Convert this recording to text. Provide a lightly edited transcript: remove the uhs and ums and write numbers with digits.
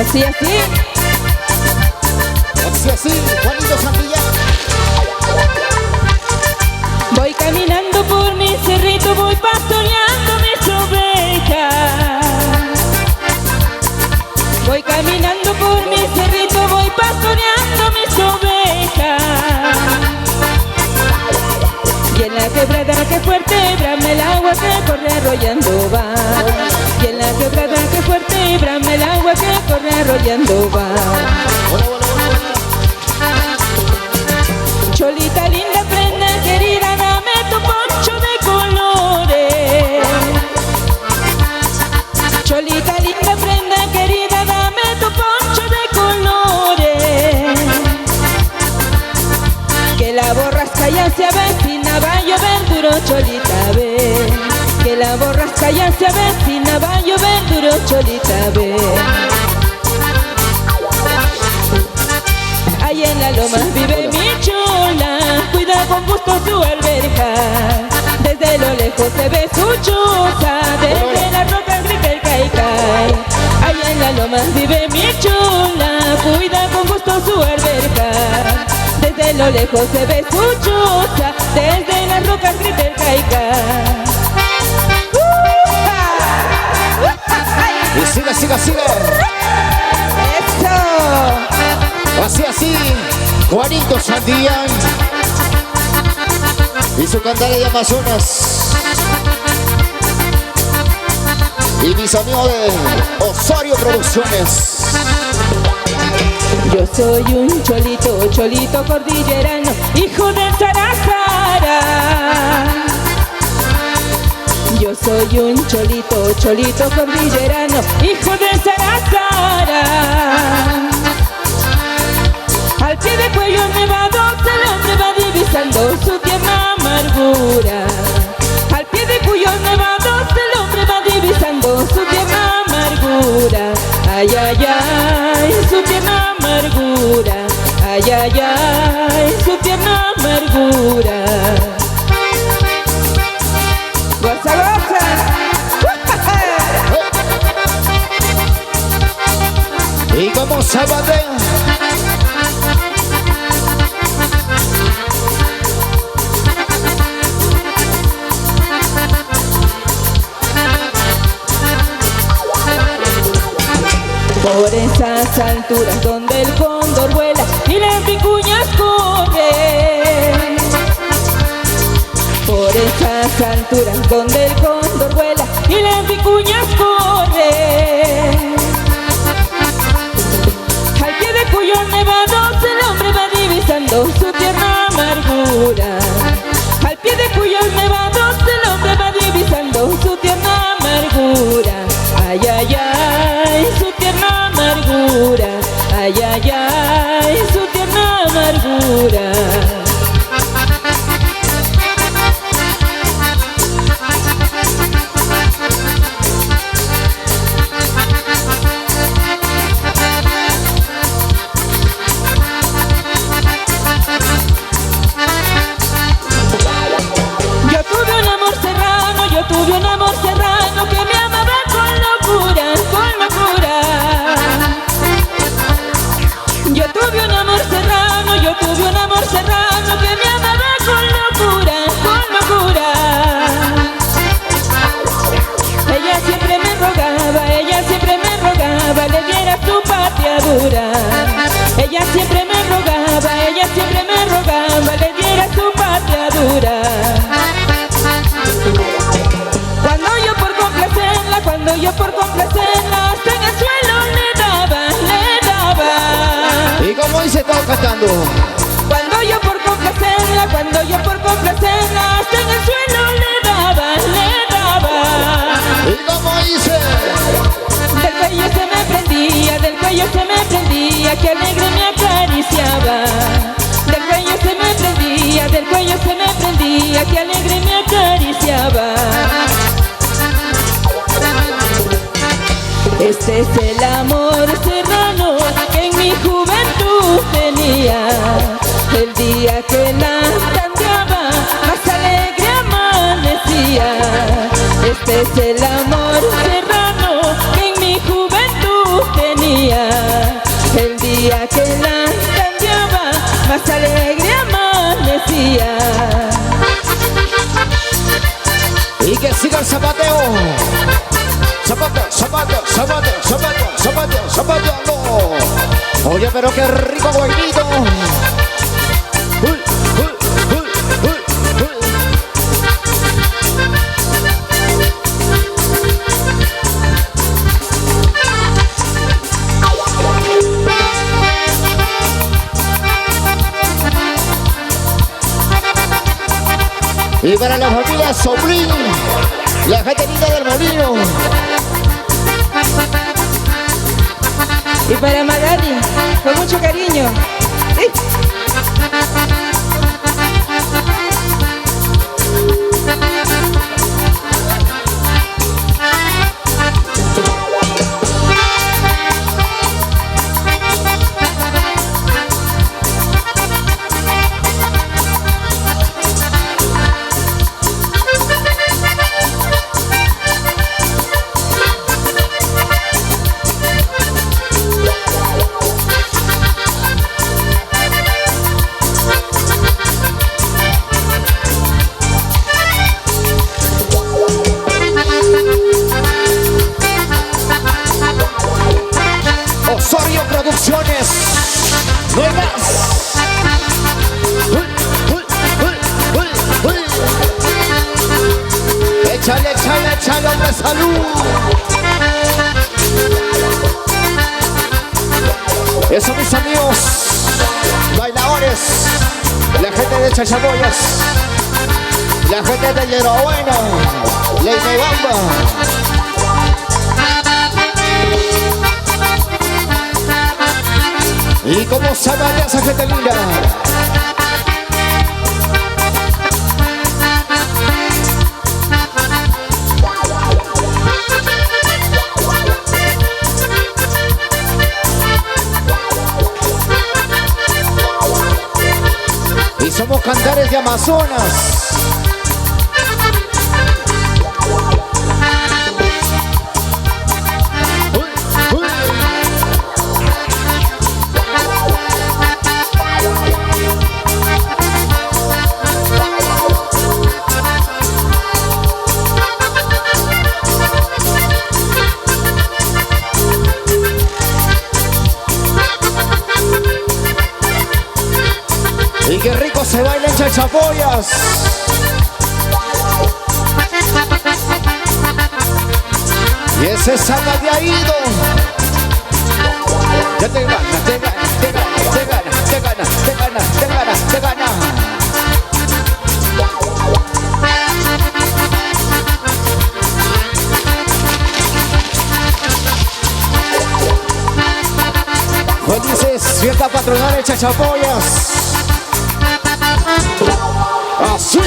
Así, así. Así, así, Juanito Santillán. Voy caminando por mi cerrito, voy pastoreando mis ovejas. Voy caminando por mi cerrito, voy pastoreando mis ovejas. Y en la quebrada que fuerte brama el agua que corre arrollando va. Y en la quebrada que fuerte brama el agua que corre arrollando va. Cholita linda, prenda querida, dame tu poncho de colores. Cholita linda, prenda querida, dame tu poncho de colores. Que la borrasca ya se avecina, va a llover duro, Cholita, ve. Que la borrasca ya se avecina, va a llover duro, Cholita, ve. Ahí en la loma vive mi chola, cuida con gusto su alberca. Desde lo lejos se ve su choza, desde las rocas grita el caicay. Ahí en la loma vive mi chola, cuida con gusto su alberca. Desde lo lejos se ve su choza, desde las rocas grita el caicay. Y sigue, sigue, sigue. ¡Eso! Así, así, Juanito Santillán y su cantante de Amazonas. Y mis amigos de Osorio Producciones. Yo soy un cholito, cholito cordillerano, hijo del Sarajara. Yo soy un cholito, cholito cordillerano, hijo del Sarajara. Al pie de cuello nevado el hombre va divisando su tierna amargura. Al pie de cuello nevado el hombre va divisando su tierna amargura. Ay, ay, ay, su tierna amargura. Ay, ay, ay, su tierna amargura. ¡Goza, goza! Y como Salvador. Por esas alturas donde el cóndor vuela y las vicuñas corren. Por esas alturas donde el cóndor vuela y las vicuñas corren. Al pie de cuyos nevados el hombre va divisando su tierna amargura. Al pie de cuyos nevados el hombre va divisando su tierna amargura. Ay, ay, ay, su tierna amargura. Ay, ay, ay, su tierna amargura. Yo tuve un amor serrano que me amaba con locura, con locura. Yo tuve un amor serrano, yo tuve un amor serrano que me amaba con locura, con locura. Ella siempre me rogaba, le diera su pateadura. Ella siempre me rogaba, le diera su pateadura. Cuando yo por complacerla hasta en el suelo le daba. Y como dice todo cantando. Cuando yo por complacerla hasta en el suelo le daba. Y como dice. Del cuello se me prendía, que alegre me acariciaba. Del cuello se me prendía, que alegre me acariciaba. Este es el amor serrano que en mi juventud tenía. El día que la tanteaba, más alegre amanecía. Este es el amor serrano que en mi juventud tenía. mía. El día que la cambiaba, más alegre amanecía. Y que siga el zapateo. Zapateo, zapateo, zapateo, zapateo, zapateo, zapateando. Oye, pero qué rico guainito. Y para la familia Soblín, la gente linda del Molino. Y para Magali, con mucho cariño. Osorio Producciones. No hay más. Échale, échale, échale, hombre, salud. Eso, mis amigos, bailadores, la gente de Chachapoyas, la gente de Hierobuena, Ley Bamba. Y como sabe esa gente linda. Y somos cantares de Amazonas. Y qué rico se baila en Chachapoyas. Y ese saca de ahí. Ya te gana, te gana, te gana, te gana, te gana, te gana, te gana, te gana. Felices fiesta patronal de Chachapoyas. Así.